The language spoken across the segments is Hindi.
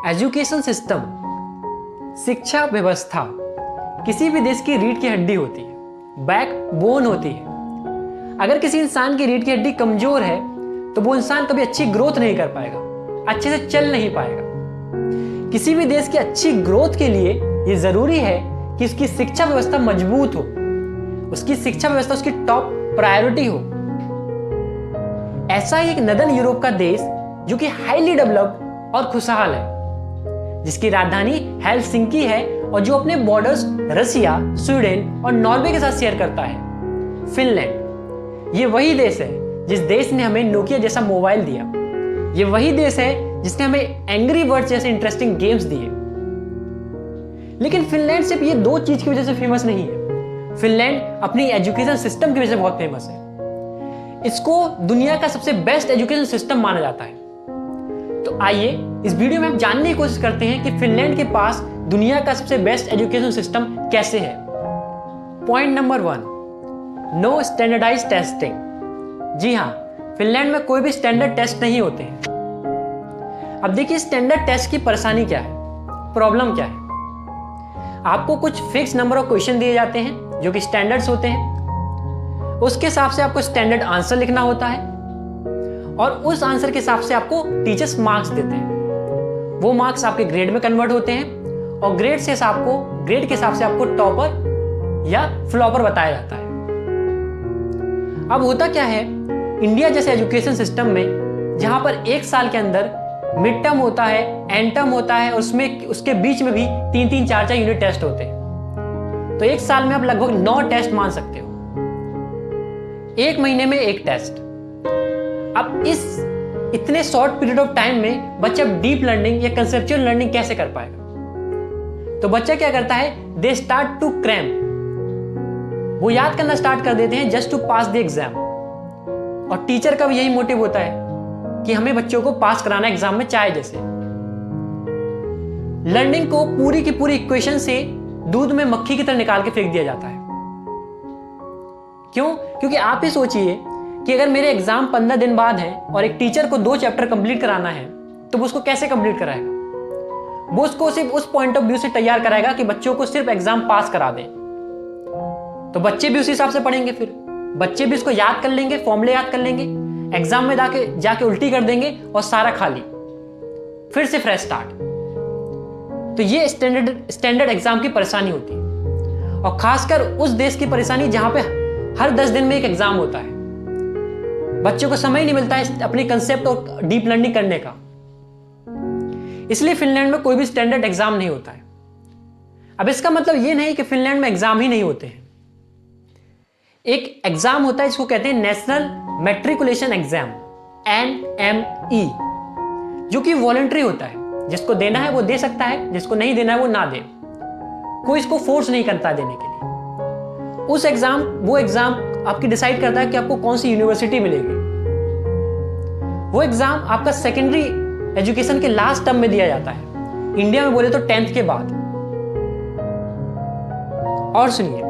एजुकेशन सिस्टम, शिक्षा व्यवस्था किसी भी देश की रीढ़ की हड्डी होती है, बैकबोन होती है। अगर किसी इंसान की रीढ़ की हड्डी कमजोर है तो वो इंसान कभी अच्छी ग्रोथ नहीं कर पाएगा, अच्छे से चल नहीं पाएगा। किसी भी देश की अच्छी ग्रोथ के लिए ये जरूरी है कि उसकी शिक्षा व्यवस्था मजबूत हो, उसकी शिक्षा व्यवस्था उसकी टॉप प्रायोरिटी हो। ऐसा ही एक नदन यूरोप का देश जो कि हाईली डेवलप्ड और खुशहाल है, जिसकी राजधानी हेलसिंकी है और जो अपने बॉर्डर्स रसिया, स्वीडन और नॉर्वे के साथ शेयर करता है, फिनलैंड। ये वही देश है जिस देश ने हमें नोकिया जैसा मोबाइल दिया। ये वही देश है जिसने हमें एंग्री बर्ड्स जैसे इंटरेस्टिंग गेम्स दिए। लेकिन फिनलैंड सिर्फ ये दो चीज की वजह से फेमस नहीं है। फिनलैंड अपनी एजुकेशन सिस्टम की वजह से बहुत फेमस है। इसको दुनिया का सबसे बेस्ट एजुकेशन सिस्टम माना जाता है। तो आइए इस वीडियो में हम जानने की कोशिश करते हैं कि फिनलैंड के पास दुनिया का सबसे बेस्ट एजुकेशन सिस्टम कैसे है। Point number 1, no standardized testing. जी हाँ, फिनलैंड में कोई भी स्टैंडर्ड टेस्ट नहीं होते हैं। अब देखिए स्टैंडर्ड टेस्ट की परेशानी क्या है, प्रॉब्लम क्या है। आपको कुछ फिक्स नंबर ऑफ क्वेश्चन दिए जाते हैं जो कि स्टैंडर्ड्स होते हैं। उसके हिसाब से आपको स्टैंडर्ड आंसर लिखना होता है और उस आंसर के हिसाब से आपको टीचर्स मार्क्स देते हैं। वो मार्क्स आपके ग्रेड में कन्वर्ट होते हैं और ग्रेड के हिसाब से आपको टॉपर या फ्लॉपर बताया जाता है। अब होता क्या है, इंडिया जैसे एजुकेशन सिस्टम में जहां पर एक साल के अंदर मिड टर्म होता है, एंड टर्म होता है और उसके बीच में भी 3-3, 4-4 यूनिट टेस्ट होते हैं। तो एक साल में आप लगभग 9 टेस्ट मान सकते हो, एक महीने में एक टेस्ट। अब इस इतने शॉर्ट पीरियड ऑफ टाइम में बच्चा डीप लर्निंग या कंसेप्चुअल लर्निंग कैसे कर पाएगा? तो बच्चा क्या करता है, दे स्टार्ट टू क्रैम। वो याद करना स्टार्ट कर देते हैं just to pass the exam. और टीचर का भी यही मोटिव होता है कि हमें बच्चों को पास कराना एग्जाम में, चाहे जैसे। लर्निंग को पूरी की पूरी इक्वेशन से दूध में मक्खी की तरह निकाल के फेंक दिया जाता है। क्यों? क्योंकि आप ही सोचिए कि अगर मेरे एग्जाम 15 दिन बाद है और एक टीचर को 2 चैप्टर कंप्लीट कराना है तो वो उसको कैसे कंप्लीट कराएगा? वो उसको सिर्फ उस पॉइंट ऑफ व्यू से तैयार कराएगा कि बच्चों को सिर्फ एग्जाम पास करा दे। तो बच्चे भी उसी हिसाब से पढ़ेंगे, फिर बच्चे भी इसको याद कर लेंगे, फॉर्मूले याद कर लेंगे, एग्जाम में जाके उल्टी कर देंगे और सारा खाली, फिर से फ्रेश स्टार्ट। तो ये स्टैंडर्ड एग्जाम की परेशानी होती है, और खासकर उस देश की परेशानी जहां पे हर 10 दिन में एक एग्जाम होता है। बच्चों को समय नहीं मिलता है अपनी कंसेप्ट और डीप लर्निंग करने का। इसलिए फिनलैंड में कोई भी स्टैंडर्ड एग्जाम नहीं होता है। अब इसका मतलब ये नहीं कि फिनलैंड में एग्जाम ही नहीं होते हैं। एक एग्जाम होता है जिसको कहते हैं नेशनल मैट्रिकुलेशन एग्जाम, NME, जो कि वॉलंटरी होता है। जिसको देना है वो दे सकता है, जिसको नहीं देना है वो ना दे। कोई इसको फोर्स नहीं करता देने के लिए। वो एग्जाम आपकी डिसाइड करता है कि आपको कौन सी यूनिवर्सिटी मिलेगी। वो एग्जाम आपका सेकेंडरी एजुकेशन के लास्ट टर्म में दिया जाता है, इंडिया में बोले तो 10th के बाद। और सुनिए,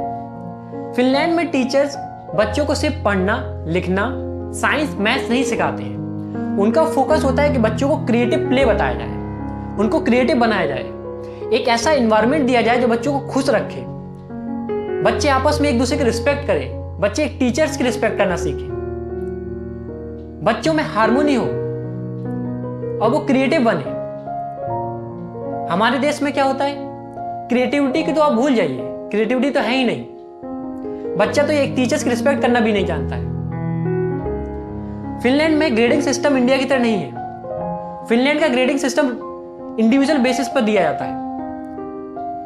फिनलैंड में टीचर्स बच्चों को सिर्फ पढ़ना, लिखना, साइंस, मैथ्स नहीं सिखाते हैं। उनका फोकस होता है कि बच्चों को क्रिएटिव प्ले बताया जाए, उनको क्रिएटिव बनाया जाए, एक ऐसा एनवायरनमेंट दिया जाए जो बच्चों को खुश रखे। बच्चे आपस में एक दूसरे की रिस्पेक्ट करें, बच्चे एक टीचर्स की रिस्पेक्ट करना सीखें, बच्चों में हार्मोनी हो और वो क्रिएटिव बने। हमारे देश में क्या होता है, क्रिएटिविटी की तो आप भूल जाइए, क्रिएटिविटी तो है ही नहीं। बच्चा तो एक टीचर्स की रिस्पेक्ट करना भी नहीं जानता है। फिनलैंड में ग्रेडिंग सिस्टम इंडिया की तरह नहीं है। फिनलैंड का ग्रेडिंग सिस्टम इंडिविजुअल बेसिस पर दिया जाता है।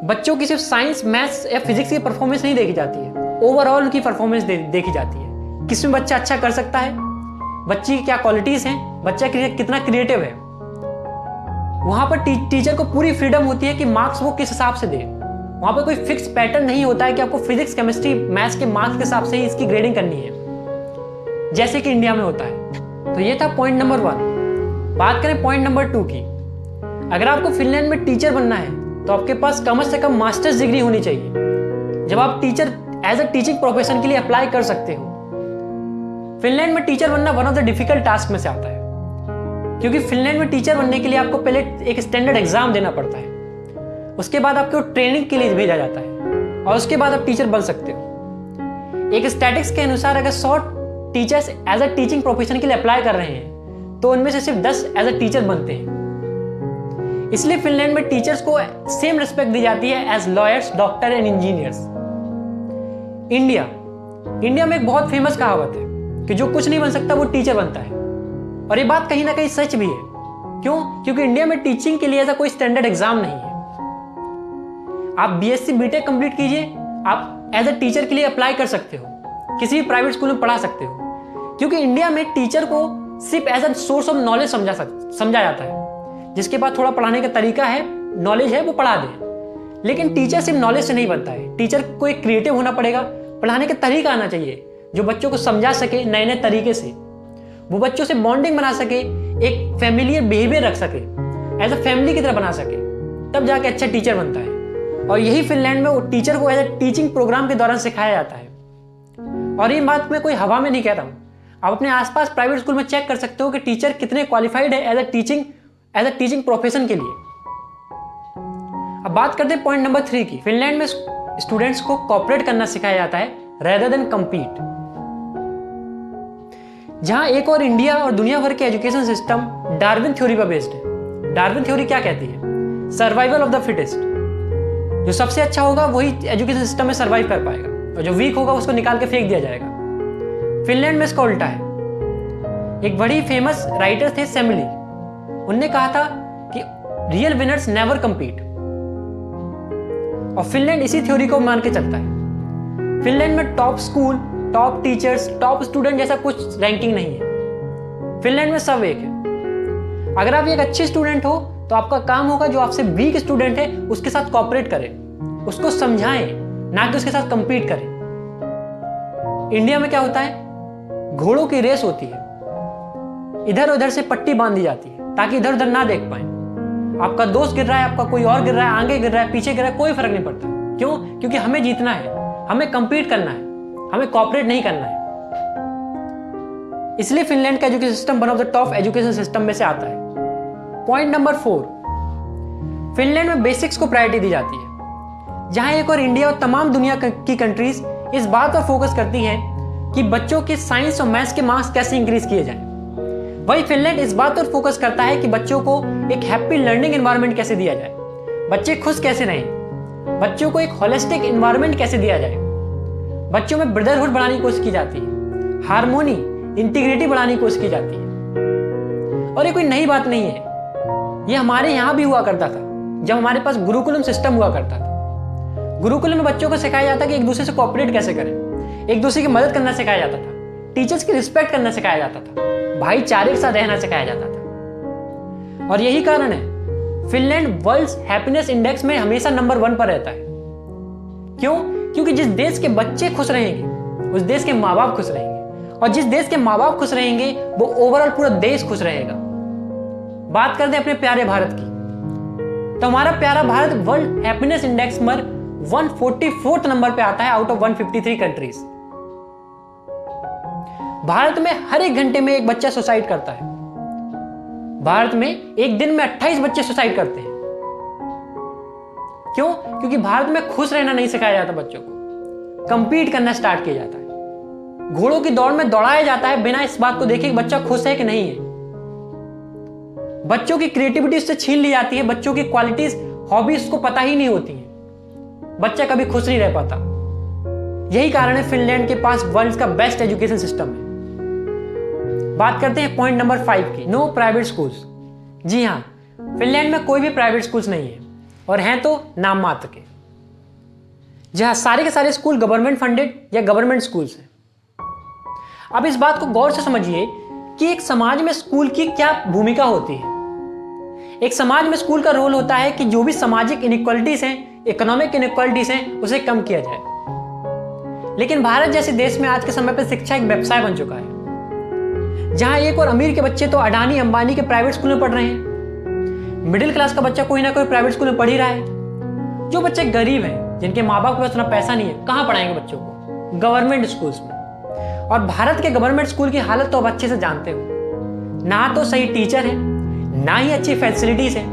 बच्चों की सिर्फ साइंस, मैथ्स या फिजिक्स की परफॉर्मेंस नहीं देखी जाती है, ओवरऑल उनकी परफॉर्मेंस देखी जाती है। किसमें बच्चा अच्छा कर सकता है, बच्ची की क्या क्वालिटीज हैं, बच्चा कितना क्रिएटिव है। वहां पर टीचर को पूरी फ्रीडम होती है कि मार्क्स वो किस हिसाब से दे। वहां पर कोई फिक्स पैटर्न नहीं होता है कि आपको फिजिक्स, केमिस्ट्री, मैथ्स के मार्क्स के हिसाब से ही इसकी ग्रेडिंग करनी है, जैसे कि इंडिया में होता है। तो ये था पॉइंट नंबर 1। बात करें पॉइंट नंबर 2 की। अगर आपको फिनलैंड में टीचर बनना है तो आपके पास कम से कम मास्टर्स डिग्री होनी चाहिए, जब आप teacher as a teaching profession के लिए अप्लाई कर सकते हो। फिनलैंड में टीचर बनना one of the difficult task में से आता है। क्योंकि फिनलैंड में टीचर बनने के लिए आपको पहले एक स्टैंडर्ड एग्जाम देना पड़ता है, उसके बाद आपको ट्रेनिंग के लिए भेजा जाता है और उसके बाद आप टीचर बन सकते हो। एक स्टैटिस्टिक्स के अनुसार अगर 100 teachers as a teaching profession के लिए अप्लाई कर रहे हैं तो उनमें से सिर्फ 10 एज अ टीचर बनते हैं। इसलिए फिनलैंड में टीचर्स को सेम रिस्पेक्ट दी जाती है as lawyers, doctor and engineers. India में एक बहुत फेमस कहावत है कि जो कुछ नहीं बन सकता वो टीचर बनता है, और ये बात कहीं ना कहीं सच भी है। क्यों? क्योंकि इंडिया में टीचिंग के लिए ऐसा कोई स्टैंडर्ड एग्जाम नहीं है। आप बीएससी बीटेक कंप्लीट कीजिए, आप एज अ टीचर के लिए अप्लाई कर सकते हो, किसी भी प्राइवेट स्कूल में पढ़ा सकते हो, क्योंकि इंडिया में टीचर को सिर्फ as a source of knowledge समझा जाता है। जिसके पास थोड़ा पढ़ाने का तरीका है, नॉलेज है, वो पढ़ा दे। लेकिन टीचर सिर्फ नॉलेज से नहीं बनता है, टीचर को एक क्रिएटिव होना पड़ेगा, पढ़ाने का तरीका आना चाहिए जो बच्चों को समझा सके नए नए तरीके से, वो बच्चों से बॉन्डिंग बना सके, एक फैमिलियर बिहेवियर रख सके, एज अ फैमिली की तरह बना सके, तब जाके अच्छा टीचर बनता है। और यही फिनलैंड में वो टीचर को एज अ टीचिंग प्रोग्राम के दौरान सिखाया जाता है। और ये बात मैं कोई हवा में नहीं कह रहा हूँ, आप अपने आसपास प्राइवेट स्कूल में चेक कर सकते हो कि टीचर कितने क्वालिफाइड है एज अ टीचिंग प्रोफेशन के लिए। अब बात करते हैं पॉइंट नंबर 3 की। फिनलैंड में स्टूडेंट्स को कोऑपरेट करना सिखाया जाता है रेदर देन कम्पीट। जहां एक और इंडिया और दुनिया भर के एजुकेशन सिस्टम डार्विन थ्योरी पर बेस्ड है। डार्विन थ्योरी क्या कहती है? Survival of the fittest. जो सबसे अच्छा होगा वही एजुकेशन सिस्टम में सर्वाइव कर पाएगा, और जो वीक होगा उसको निकाल के फेंक दिया जाएगा। फिनलैंड में इसका उल्टा है। एक बड़ी फेमस राइटर थे सेमिली, उनने कहा था कि रियल विनर्स नेवर कम्पीट, और फिनलैंड इसी थ्योरी को मान के चलता है। फिनलैंड में top school, top teachers, top student जैसा कुछ रैंकिंग नहीं है। फिनलैंड में सब एक है। अगर आप एक अच्छे स्टूडेंट हो तो आपका काम होगा जो आपसे वीक स्टूडेंट है उसके साथ कोऑपरेट करें, उसको समझाएं, ना कि उसके साथ कंपीट करें। इंडिया में क्या होता है? घोड़ों की रेस होती है, इधर उधर से पट्टी बांध दी जाती है ताकि इधर उधर ना देख पाए। आपका दोस्त गिर रहा है, आपका कोई और गिर रहा है, आगे गिर रहा है, पीछे गिर रहा है, कोई फर्क नहीं पड़ता। क्यों? क्योंकि हमें जीतना है, हमें कंपीट करना है, हमें कोऑपरेट नहीं करना है। इसलिए फिनलैंड का education system one of the top education system में से आता है। पॉइंट नंबर 4, फिनलैंड में बेसिक्स को प्रायोरिटी दी जाती है। जहां एक और इंडिया और तमाम दुनिया की कंट्रीज इस बात पर फोकस करती हैं कि बच्चों के साइंस और मैथ्स के मार्क्स कैसे इंक्रीज किए जाएं, वही फिनलैंड इस बात पर फोकस करता है कि बच्चों को एक हैप्पी लर्निंग एनवायरनमेंट कैसे दिया जाए, बच्चे खुश कैसे रहें, बच्चों को एक होलिस्टिक एनवायरनमेंट कैसे दिया जाए। बच्चों में ब्रदरहुड बढ़ाने की कोशिश की जाती है, हार्मोनी, इंटीग्रिटी बढ़ाने की कोशिश की जाती है। और ये कोई नई बात नहीं है, ये हमारे यहाँ भी हुआ करता था जब हमारे पास गुरुकुलम सिस्टम हुआ करता था। गुरुकुलम में बच्चों को सिखाया जाता कि एक दूसरे से कोऑपरेट कैसे करें, एक दूसरे की मदद करना सिखाया जाता था, टीचर्स की रिस्पेक्ट करना सिखाया जाता था, भाईचारे के साथ रहना सिखाया जाता था। और यही कारण है फिनलैंड वर्ल्ड हैप्पीनेस इंडेक्स में हमेशा नंबर 1 पर रहता है। क्यों? क्योंकि जिस देश के बच्चे खुश रहेंगे उस देश के माँ बाप खुश रहेंगे, और जिस देश के माँ बाप खुश रहेंगे वो ओवरऑल पूरा देश खुश रहेगा। बात करते हैं अपने प्यारे भारत की, तो हमारा प्यारा भारत वर्ल्ड हैप्पीनेस इंडेक्स में 144 नंबर पे आता है आउट ऑफ 153 कंट्रीज। भारत में हर एक घंटे में एक बच्चा सुसाइड करता है। भारत में एक दिन में 28 बच्चे सुसाइड करते हैं। क्यों? क्योंकि भारत में खुश रहना नहीं सिखाया जाता, बच्चों को कंपीट करना स्टार्ट किया जाता है। घोड़ों की दौड़ में दौड़ाया जाता है बिना इस बात को देखे कि बच्चा खुश है कि नहीं है। बच्चों की क्रिएटिविटी उससे छीन ली जाती है, बच्चों की क्वालिटीज, हॉबीज को पता ही नहीं होती है, बच्चा कभी खुश नहीं रह पाता। यही कारण है फिनलैंड के पास वर्ल्ड का बेस्ट एजुकेशन सिस्टम है। बात करते हैं पॉइंट नंबर 5 की, नो प्राइवेट स्कूल्स। जी हाँ, फिनलैंड में कोई भी प्राइवेट स्कूल्स नहीं है, और हैं तो नाम मात्र के। जहां सारे के सारे स्कूल गवर्नमेंट फंडेड या गवर्नमेंट स्कूल्स हैं। अब इस बात को गौर से समझिए कि एक समाज में स्कूल की क्या भूमिका होती है। एक समाज में स्कूल का रोल होता है कि जो भी सामाजिक इनइक्वालिटीज हैं, इकोनॉमिक इनइक्वालिटीज हैं, उसे कम किया जाए। लेकिन भारत जैसे देश में आज के समय पर शिक्षा एक व्यवसाय बन चुका है, जहां एक और अमीर के बच्चे तो अडानी अंबानी के प्राइवेट स्कूल में पढ़ रहे हैं, मिडिल क्लास का बच्चा कोई ना कोई प्राइवेट स्कूल में पढ़ ही रहा है। जो बच्चे गरीब हैं, जिनके माँ बाप के पास उतना पैसा नहीं है, कहाँ पढ़ाएंगे बच्चों को? गवर्नमेंट स्कूल्स में। और भारत के गवर्नमेंट स्कूल की हालत तो अब अच्छे से जानते हो, ना तो सही टीचर है, ना ही अच्छी फैसिलिटीज है,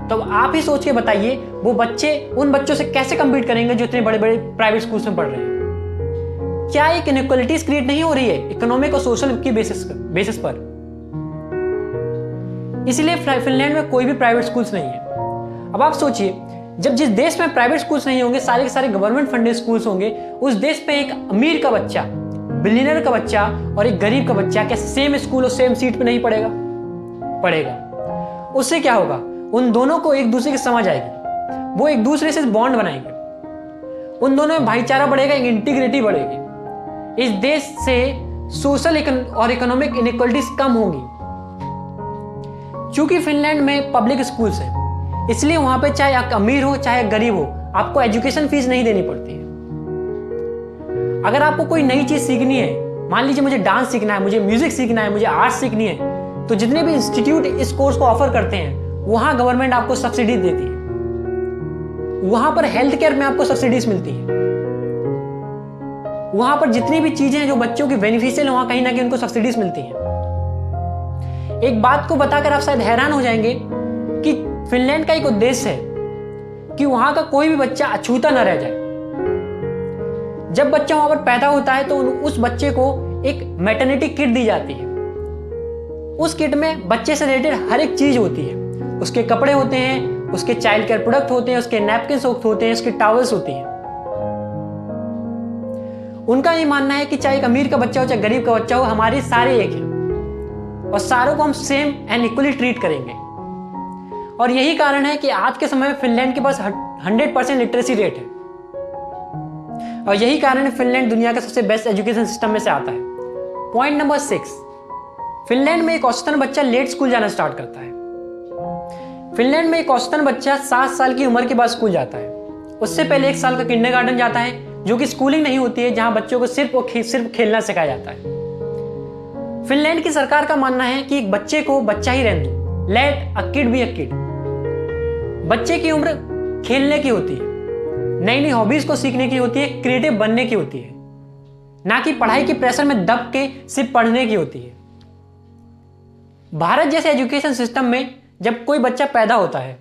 तो आप ही सोच के बताइए वो बच्चे उन बच्चों से कैसे कम्पीट करेंगे जो इतने बड़े बड़े प्राइवेट स्कूल्स में पढ़ रहे हैं। क्या एक इनइक्वालिटीज क्रिएट नहीं हो रही है इकोनॉमिक और सोशल की बेसिस पर? इसीलिए फिनलैंड में कोई भी प्राइवेट स्कूल्स नहीं है। अब आप सोचिए, जब जिस देश में प्राइवेट स्कूल्स नहीं होंगे, सारे के सारे गवर्नमेंट फंडेड स्कूल्स होंगे, उस देश पे एक अमीर का बच्चा, बिलियनर का बच्चा और एक गरीब का बच्चा क्या सेम स्कूल और सेम सीट पे नहीं पढ़ेगा? उससे क्या होगा? उन दोनों को एक दूसरे की समझ आएगी, वो एक दूसरे से बॉन्ड बनाएंगे, उन दोनों में भाईचारा बढ़ेगा, एक इंटीग्रिटी बढ़ेगी। इस देश से सोशल और इकोनॉमिक इनइक्वालिटीज कम होंगी। क्योंकि फिनलैंड में पब्लिक स्कूल्स हैं, इसलिए वहां पे चाहे आप अमीर हो चाहे गरीब हो, आपको एजुकेशन फीस नहीं देनी पड़ती है। अगर आपको कोई नई चीज सीखनी है, मान लीजिए मुझे डांस सीखना है, मुझे म्यूजिक सीखना है, मुझे आर्ट सीखनी है, तो जितने भी इंस्टीट्यूट इस कोर्स को ऑफर करते हैं वहां गवर्नमेंट आपको सब्सिडी देती है। वहां पर हेल्थ केयर में आपको सब्सिडीज मिलती है। वहां पर जितनी भी चीजें हैं जो बच्चों की बेनिफिशियल, वहां कहीं ना कहीं उनको सब्सिडीज मिलती हैं। एक बात को बताकर आप शायद हैरान हो जाएंगे कि फिनलैंड का एक उद्देश्य है कि वहां का कोई भी बच्चा अछूता न रह जाए। जब बच्चा वहां पर पैदा होता है तो उस बच्चे को एक मैटरनिटी किट दी जाती है। उस किट में बच्चे से रिलेटेड हर एक चीज होती है। उसके कपड़े होते हैं, उसके चाइल्ड केयर प्रोडक्ट होते हैं, उसके नैपकिन होते हैं, उसके टॉवल्स होती हैं। उनका ये मानना है कि चाहे एक अमीर का बच्चा हो चाहे गरीब का बच्चा हो, हमारे सारे एक हैं और सारों को हम सेम एंड इक्वली ट्रीट करेंगे। और यही कारण है कि आज के समय में फिनलैंड के पास 100% लिटरेसी रेट है और यही कारण है फिनलैंड दुनिया का सबसे बेस्ट एजुकेशन सिस्टम में से आता है। पॉइंट नंबर 6, फिनलैंड में एक औसतन बच्चा लेट स्कूल जाना स्टार्ट करता है। फिनलैंड में एक औसतन बच्चा 7 साल की उम्र के बाद स्कूल जाता है। उससे पहले 1 साल का किंडरगार्टन जाता है, जो कि स्कूलिंग नहीं होती है, जहां बच्चों को सिर्फ खेलना सिखाया जाता है। फिनलैंड की सरकार का मानना है कि एक बच्चे को बच्चा ही रहने दो, let a kid be a kid. बच्चे की उम्र खेलने की होती है, नई नई हॉबीज को सीखने की होती है, क्रिएटिव बनने की होती है, ना कि पढ़ाई के प्रेशर में दब के सिर्फ पढ़ने की होती है। भारत जैसे एजुकेशन सिस्टम में जब कोई बच्चा पैदा होता है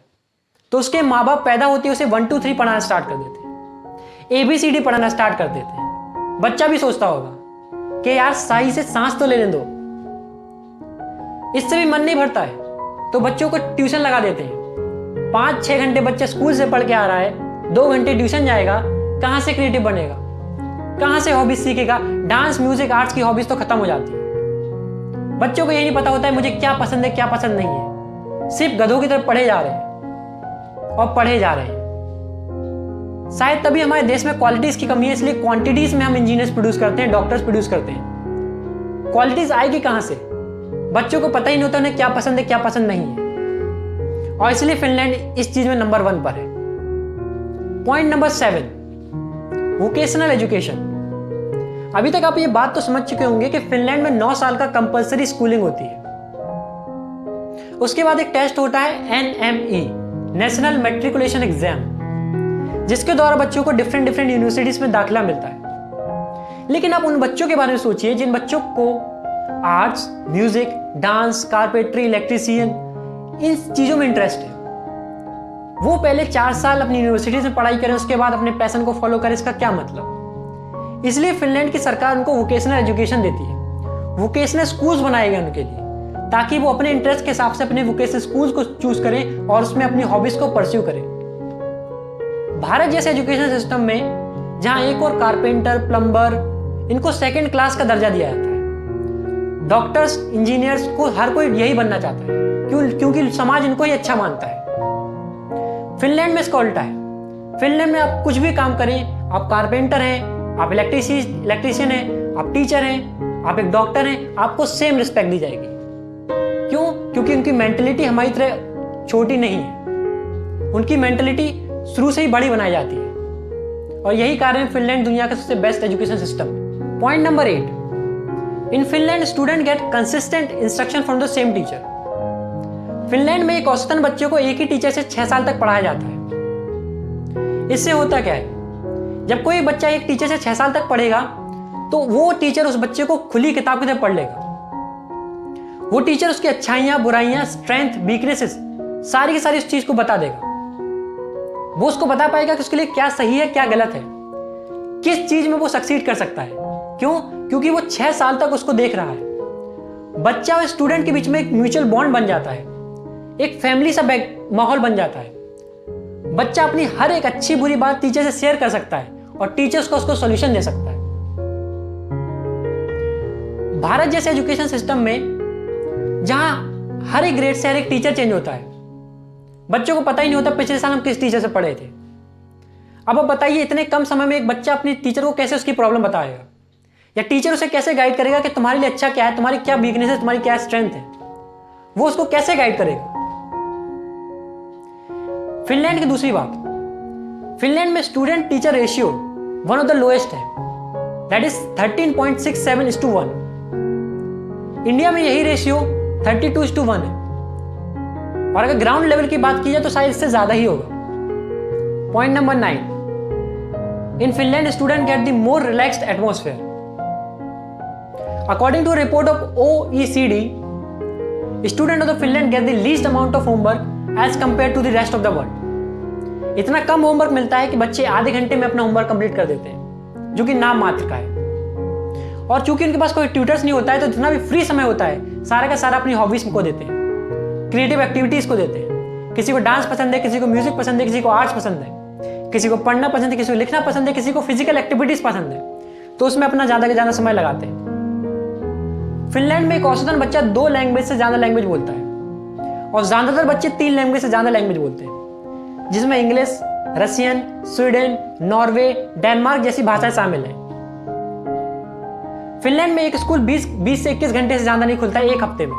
तो उसके माँ बाप पैदा होते ही उसे 1 2 3 पढ़ाना स्टार्ट कर देते हैं, ABCD पढ़ाना स्टार्ट कर देते हैं। बच्चा भी सोचता होगा कि यार सही से सांस तो लेने दो, इससे भी मन नहीं भरता है तो बच्चों को ट्यूशन लगा देते हैं। 5-6 घंटे बच्चा स्कूल से पढ़ के आ रहा है, 2 घंटे ट्यूशन जाएगा, कहां से क्रिएटिव बनेगा, कहां से हॉबीज सीखेगा? डांस म्यूजिक आर्ट्स की हॉबीज तो खत्म हो जाती है। बच्चों को ये नहीं पता होता है मुझे क्या पसंद है क्या पसंद नहीं है, सिर्फ गधों की तरफ पढ़े जा रहे हैं और पढ़े जा रहे हैं। शायद तभी हमारे देश में क्वालिटीज की कमी है, इसलिए क्वांटिटीज में हम इंजीनियर्स प्रोड्यूस करते हैं, डॉक्टर्स प्रोड्यूस करते हैं। क्वालिटीज आएगी कहां से? बच्चों को पता ही नहीं होता उन्हें क्या पसंद है क्या पसंद नहीं है, और इसलिए फिनलैंड इस चीज में नंबर 1 पर है। Point number 7, vocational education. अभी तक आप ये बात तो समझ चुके होंगे कि फिनलैंड में 9 साल का कंपलसरी स्कूलिंग होती है। उसके बाद एक टेस्ट होता है NME, नेशनल मैट्रिकुलेशन एग्जाम, जिसके द्वारा बच्चों को डिफरेंट यूनिवर्सिटीज में दाखिला मिलता है। लेकिन आप उन बच्चों के बारे में सोचिए जिन बच्चों को arts, music, dance, carpentry, electrician, इन चीजों में इंटरेस्ट है। वो पहले 4 साल अपनी यूनिवर्सिटीज में पढ़ाई करें, उसके बाद अपने पैशन को फॉलो करें, इसका क्या मतलब? इसलिए फिनलैंड की सरकार उनको वोकेशनल एजुकेशन देती है। वोकेशनल स्कूल्स बनाए गए उनके लिए, ताकि वो अपने इंटरेस्ट के हिसाब से अपने वोकेशनल स्कूल्स को चूज करें और उसमें अपनी हॉबीज को परस्यू करें। भारत जैसे एजुकेशन सिस्टम में जहां एक और कारपेंटर, प्लम्बर, इनको 2nd क्लास का दर्जा दिया जाता है। डॉक्टर्स, इंजीनियर्स को हर कोई यही बनना चाहता है, क्योंकि समाज इनको ही अच्छा मानता है। फिनलैंड में इसका उल्टा है। फिनलैंड में आप कुछ भी काम करें, आप कारपेंटर हैं, आप इलेक्ट्रीशियन हैं, आप टीचर हैं, आप एक डॉक्टर हैं, आपको सेम रिस्पेक्ट दी जाएगी। क्यों? क्योंकि उनकी मेंटलिटी हमारी तरह छोटी नहीं है, उनकी मेंटलिटी शुरू से ही बड़ी बनाई जाती है, और यही कारण फिनलैंड दुनिया का सबसे बेस्ट एजुकेशन सिस्टम है। Point number 8, in Finland student gate consistent instruction from the same teacher. Finland में एक औसतन बच्चे को एक ही टीचर से 6 साल तक पढ़ाया जाता है। इससे होता क्या है, जब कोई बच्चा एक टीचर से 6 साल तक पढ़ेगा तो वो टीचर उस बच्चे को खुली किताब की तरह पढ़ लेगा। वो टीचर उसकी अच्छाइयां, बुराइयां, स्ट्रेंथ, वीकनेसेस सारी की सारी उस चीज को बता देगा। वो उसको बता पाएगा कि उसके लिए क्या सही है, क्या गलत है, किस चीज में वो सक्सीड कर सकता है। क्यों? क्योंकि वो 6 साल तक उसको देख रहा है। बच्चा और स्टूडेंट के बीच में एक म्यूचुअल बॉन्ड बन जाता है, एक फैमिली सा माहौल बन जाता है। बच्चा अपनी हर एक अच्छी बुरी बात टीचर से शेयर कर सकता है और टीचर्स को उसको सॉल्यूशन दे सकता है। भारत जैसे एजुकेशन सिस्टम में जहां हर एक ग्रेड से हर एक टीचर चेंज होता है, बच्चों को पता ही नहीं होता पिछले साल हम किस टीचर से पढ़े थे। अब आप बताइए, इतने कम समय में एक बच्चा अपनी टीचर को कैसे उसकी प्रॉब्लम बताएगा, या टीचर उसे कैसे गाइड करेगा कि तुम्हारे लिए अच्छा क्या है, तुम्हारी क्या वीकनेस है, तुम्हारी क्या स्ट्रेंथ है। वो उसको कैसे गाइड करेगा। फिनलैंड की दूसरी बात, फिनलैंड में student teacher ratio one of the lowest है, दैट इज 13.67:1। इंडिया में यही रेशियो 32:1 है, और अगर ग्राउंड लेवल की बात की जाए तो शायद इससे ज्यादा ही होगा। Point number 9, in Finland student get the more relaxed atmosphere. According to report of OECD, student of the Finland get the least amount of homework as compare to the rest of the world. इतना कम होमवर्क मिलता है कि बच्चे आधे घंटे में अपना होमवर्क कंप्लीट कर देते हैं, जो कि नाम मात्र का है। और चूंकि उनके पास कोई ट्यूटर्स नहीं होता है, तो जितना भी फ्री समय होता है सारा का सारा अपनी हॉबीज को देते हैं, क्रिएटिव एक्टिविटीज को देते हैं। किसी को डांस पसंद है, किसी को म्यूजिक पसंद है, किसी को आर्ट्स पसंद है, किसी को पढ़ना पसंद है, किसी को लिखना पसंद है, किसी को फिजिकल एक्टिविटीज पसंद है, तो उसमें अपना ज्यादा से ज्यादा समय लगाते हैं। फिनलैंड में एक औसतन बच्चा 2 लैंग्वेज से ज्यादा लैंग्वेज बोलता है, और ज्यादातर बच्चे 3 लैंग्वेज से ज्यादा लैंग्वेज बोलते हैं, जिसमें English, Russian, Sweden, Norway, Denmark जैसी भाषाएं शामिल हैं। फिनलैंड में एक स्कूल 20 से 21 घंटे से ज्यादा नहीं खुलता है एक हफ्ते में।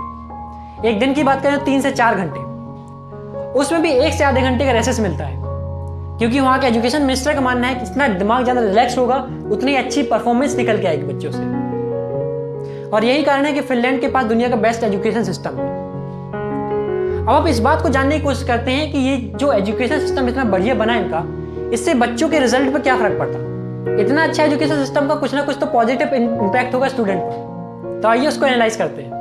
एक दिन की बात करें तो 3 से 4 घंटे, उसमें भी 1 से आधे घंटे का रेसेस मिलता है, क्योंकि वहां के एजुकेशन मिनिस्टर का मानना है कि जितना दिमाग ज्यादा रिलैक्स होगा उतनी अच्छी परफॉर्मेंस निकल के आएगी बच्चों से। और यही कारण है कि फिनलैंड के पास दुनिया का बेस्ट एजुकेशन सिस्टम है। अब आप इस बात को जानने की कोशिश करते हैं कि ये जो एजुकेशन सिस्टम इतना बढ़िया बना है इनका, इससे बच्चों के रिजल्ट पर क्या फर्क पड़ता है। इतना अच्छा एजुकेशन सिस्टम का कुछ ना कुछ तो पॉजिटिव इंपैक्ट होगा स्टूडेंट पर। तो आइए उसको एनालाइज करते हैं।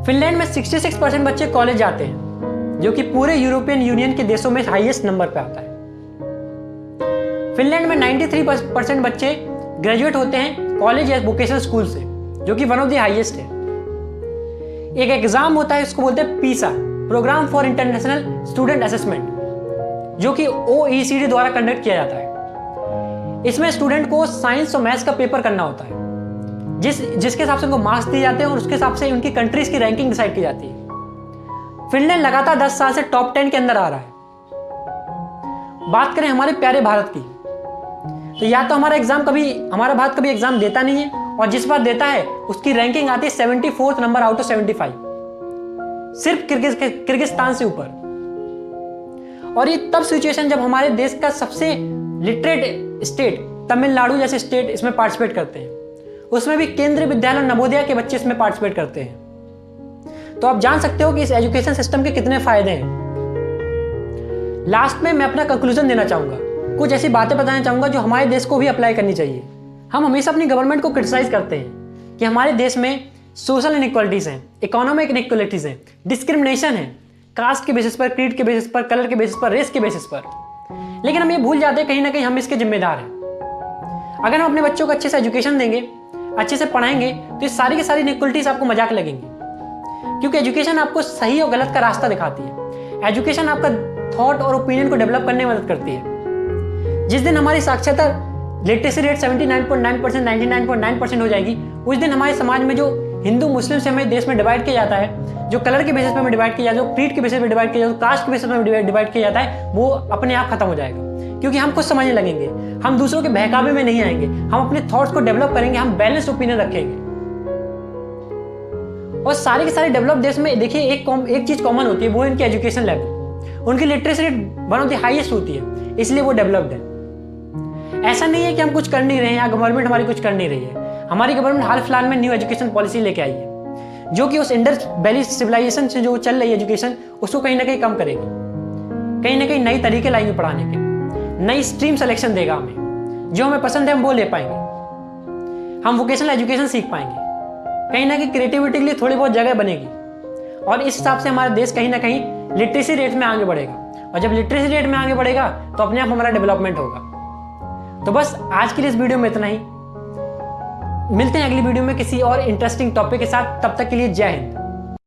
फिनलैंड में 66% बच्चे कॉलेज जाते हैं, जो कि पूरे यूरोपियन यूनियन के देशों में हाईएस्ट नंबर पे आता है। फिनलैंड में 93% बच्चे ग्रेजुएट होते हैं कॉलेज या वोकेशनल स्कूल से, जो कि वन ऑफ द हाईएस्ट है। एक एग्जाम होता है, इसको बोलते हैं PISA, program for international student assessment, जो कि OECD द्वारा कंडक्ट किया जाता है। इसमें स्टूडेंट को साइंस और मैथ्स का पेपर करना होता है, जिसके हिसाब से उनको मार्क्स दिए जाते हैं और उसके हिसाब से उनकी कंट्रीज की रैंकिंग डिसाइड की जाती है। फिनलैंड लगातार 10 साल से टॉप 10 के अंदर आ रहा है। बात करें हमारे प्यारे भारत की, तो या तो हमारा भारत कभी एग्जाम देता नहीं है, और जिस बार देता है उसकी रैंकिंग आती है 74th नंबर आउट ऑफ 75, सिर्फ किर्गिस्तान से ऊपर। और ये तब सिचुएशन जब हमारे देश का सबसे लिटरेट स्टेट तमिलनाडु जैसे स्टेट इसमें पार्टिसिपेट करते हैं, उसमें भी केंद्रीय विद्यालय नवोदया के बच्चे इसमें पार्टिसिपेट करते हैं। तो आप जान सकते हो कि इस एजुकेशन सिस्टम के कितने फायदे हैं। लास्ट में मैं अपना कंक्लूजन देना चाहूंगा, कुछ ऐसी बातें बताना चाहूंगा जो हमारे देश को भी अप्लाई करनी चाहिए। हम हमेशा अपनी गवर्नमेंट को क्रिटिसाइज करते हैं कि हमारे देश में सोशल इनइक्वालिटीज हैं, इकोनॉमिक इनइक्वालिटीज हैं, डिस्क्रिमिनेशन है, कास्ट के बेसिस पर, क्रीड के बेसिस पर, कलर के बेसिस पर, रेस के बेसिस पर। लेकिन हम ये भूल जाते हैं कहीं ना कहीं हम इसके जिम्मेदार हैं। अगर हम अपने बच्चों को अच्छे से एजुकेशन देंगे, अच्छे से पढ़ाएंगे, तो ये सारी की सारी इनइक्वालिटीज आपको मजाक लगेंगी, क्योंकि एजुकेशन आपको सही और गलत का रास्ता दिखाती है। एजुकेशन आपका थॉट और ओपिनियन को डेवलप करने में मदद करती है। जिस दिन हमारी साक्षरता लिटरेसी रेट 79.9%, 99.9% हो जाएगी, उस दिन हमारे समाज में जो हिंदू मुस्लिम से हमें देश में डिवाइड किया जाता है, जो कलर के बेसिस पे हमें डिवाइड किया जाता है, जो क्रीड के बेसिस पे डिवाइड किया जाता है, कास्ट के बेसिस पे डिवाइड किया जाता है, वो अपने आप खत्म हो जाएगा। क्योंकि हम खुद समझने लगेंगे, हम दूसरों के बहकावे में नहीं आएंगे, हम अपने थॉट्स को डेवलप करेंगे, हम बैलेंस्ड ओपिनियन रखेंगे। और सारे के सारे डेवलप देश में देखिए एक चीज कॉमन होती है, वो इनकी एजुकेशन लेवल। उनकी literacy rate one of the highest होती है, इसलिए वो डेवलप्ड है। ऐसा नहीं है कि हम कुछ कर नहीं रहे हैं या गवर्नमेंट हमारी कुछ कर नहीं रही है। हमारी गवर्नमेंट हाल फिलहाल में न्यू एजुकेशन पॉलिसी लेके आई है, जो कि उस इंडस वैली सिविलाइजेशन से जो चल रही है एजुकेशन, उसको कहीं ना कहीं कम करेगी। कहीं ना कहीं नई तरीके लाएंगे पढ़ाने के, नई स्ट्रीम सिलेक्शन देगा हमें, जो हमें पसंद है हम वो ले पाएंगे, हम वोकेशनल एजुकेशन सीख पाएंगे, कहीं ना कहीं क्रिएटिविटी के लिए थोड़ी बहुत जगह बनेगी और इस हिसाब से हमारा देश कहीं ना कहीं लिटरेसी रेट में आगे बढ़ेगा और जब लिटरेसी रेट में आगे बढ़ेगा तो अपने आप हमारा डेवलपमेंट होगा। तो बस आज के लिए इस वीडियो में इतना ही। मिलते हैं अगली वीडियो में किसी और इंटरेस्टिंग टॉपिक के साथ। तब तक के लिए जय हिंद।